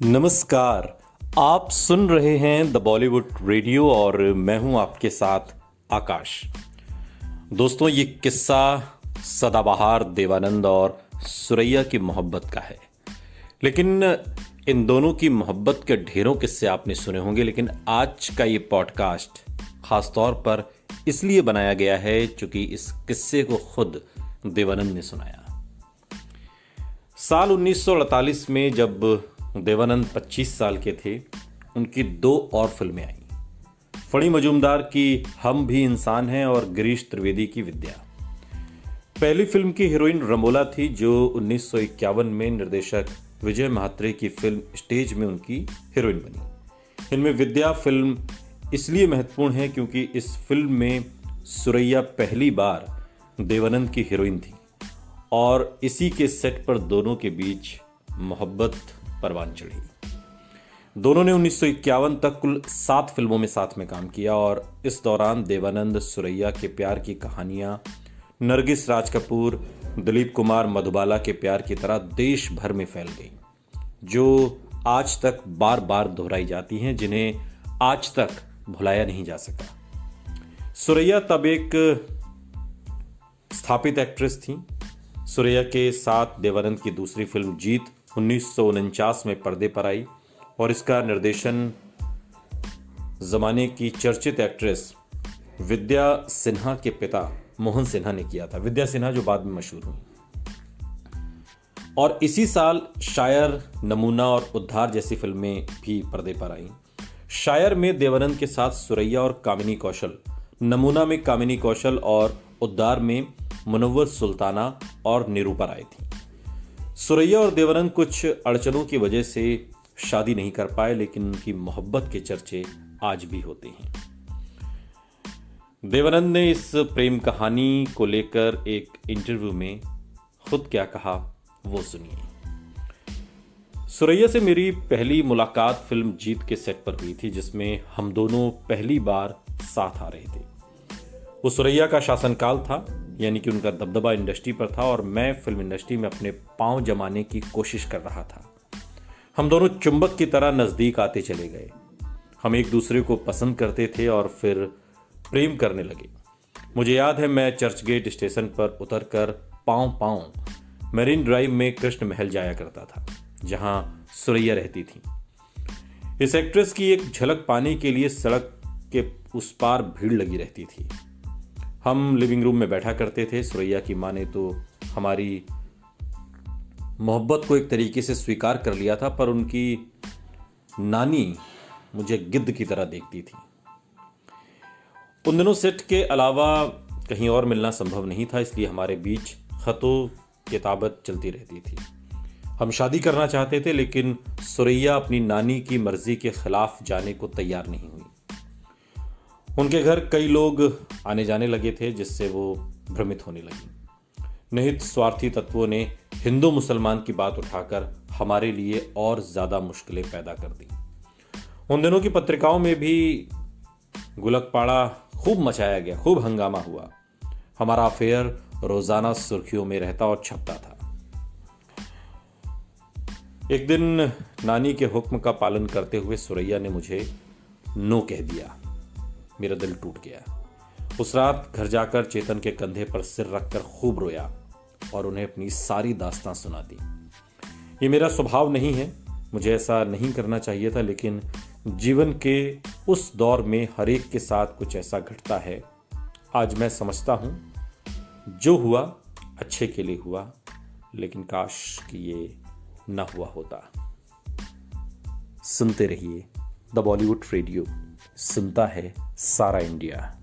नमस्कार। आप सुन रहे हैं द बॉलीवुड रेडियो और मैं हूं आपके साथ आकाश। दोस्तों, ये किस्सा सदाबहार देवानंद और सुरैया की मोहब्बत का है। लेकिन इन दोनों की मोहब्बत के ढेरों किस्से आपने सुने होंगे, लेकिन आज का ये पॉडकास्ट खास तौर पर इसलिए बनाया गया है क्योंकि इस किस्से को खुद देवानंद ने सुनाया। साल 1948 में जब देवानंद 25 साल के थे, उनकी दो और फिल्में आईं। फणी मजूमदार की हम भी इंसान हैं और गिरीश त्रिवेदी की विद्या। पहली फिल्म की हीरोइन रमोला थी, जो 1951 में निर्देशक विजय महात्रे की फिल्म स्टेज में उनकी हीरोइन बनी। इनमें विद्या फिल्म इसलिए महत्वपूर्ण है क्योंकि इस फिल्म में सुरैया पहली बार देवानंद की हीरोइन थी और इसी के सेट पर दोनों के बीच मोहब्बत परवान चढ़ी। दोनों ने 1951 तक कुल 7 फिल्मों में साथ में काम किया और इस दौरान देवानंद सुरैया के प्यार की कहानियां नरगिस राज कपूर, दिलीप कुमार, मधुबाला के प्यार की तरह देश भर में फैल गई, जो आज तक बार बार दोहराई जाती हैं, जिन्हें आज तक भुलाया नहीं जा सका। सुरैया तब एक स्थापित एक्ट्रेस थी। सुरैया के साथ देवानंद की दूसरी फिल्म जीत 1949 में पर्दे पर आई और इसका निर्देशन जमाने की चर्चित एक्ट्रेस विद्या सिन्हा के पिता मोहन सिन्हा ने किया था। विद्या सिन्हा जो बाद में मशहूर हुई। और इसी साल शायर, नमूना और उद्धार जैसी फिल्में भी पर्दे पर आईं। शायर में देवानंद के साथ सुरैया और कामिनी कौशल, नमूना में कामिनी कौशल और उद्धार में मुनव्वर सुल्ताना और निरूपा राय थी। सुरैया और देवानंद कुछ अड़चनों की वजह से शादी नहीं कर पाए, लेकिन उनकी मोहब्बत के चर्चे आज भी होते हैं। देवानंद ने इस प्रेम कहानी को लेकर एक इंटरव्यू में खुद क्या कहा, वो सुनिए। सुरैया से मेरी पहली मुलाकात फिल्म जीत के सेट पर हुई थी, जिसमें हम दोनों पहली बार साथ आ रहे थे। वो सुरैया का शासनकाल था, यानी कि उनका दबदबा इंडस्ट्री पर था और मैं फिल्म इंडस्ट्री में अपने पांव जमाने की कोशिश कर रहा था। हम दोनों चुंबक की तरह नजदीक आते चले गए। हम एक दूसरे को पसंद करते थे और फिर प्रेम करने लगे। मुझे याद है, मैं चर्चगेट स्टेशन पर उतरकर पांव मरीन ड्राइव में कृष्ण महल जाया करता था, जहां सुरैया रहती थी। इस एक्ट्रेस की एक झलक पाने के लिए सड़क के उस पार भीड़ लगी रहती थी। हम लिविंग रूम में बैठा करते थे। सुरैया की माँ ने तो हमारी मोहब्बत को एक तरीके से स्वीकार कर लिया था, पर उनकी नानी मुझे गिद्ध की तरह देखती थी। उन दिनों सेट के अलावा कहीं और मिलना संभव नहीं था, इसलिए हमारे बीच खतों किताबत चलती रहती थी। हम शादी करना चाहते थे, लेकिन सुरैया अपनी नानी की मर्जी के खिलाफ जाने को तैयार नहीं हुई। उनके घर कई लोग आने जाने लगे थे, जिससे वो भ्रमित होने लगी। निहित स्वार्थी तत्वों ने हिंदू मुसलमान की बात उठाकर हमारे लिए और ज्यादा मुश्किलें पैदा कर दी। उन दिनों की पत्रिकाओं में भी गुलकपाड़ा खूब मचाया गया, खूब हंगामा हुआ। हमारा अफेयर रोजाना सुर्खियों में रहता और छपता था। एक दिन नानी के हुक्म का पालन करते हुए सुरैया ने मुझे नो कह दिया। मेरा दिल टूट गया। उस रात घर जाकर चेतन के कंधे पर सिर रखकर खूब रोया और उन्हें अपनी सारी दास्तां सुना दी। ये मेरा स्वभाव नहीं है, मुझे ऐसा नहीं करना चाहिए था, लेकिन जीवन के उस दौर में हर एक के साथ कुछ ऐसा घटता है। आज मैं समझता हूं, जो हुआ अच्छे के लिए हुआ, लेकिन काश कि ये न हुआ होता। सुनते रहिए द बॉलीवुड रेडियो, सुनता है सारा इंडिया।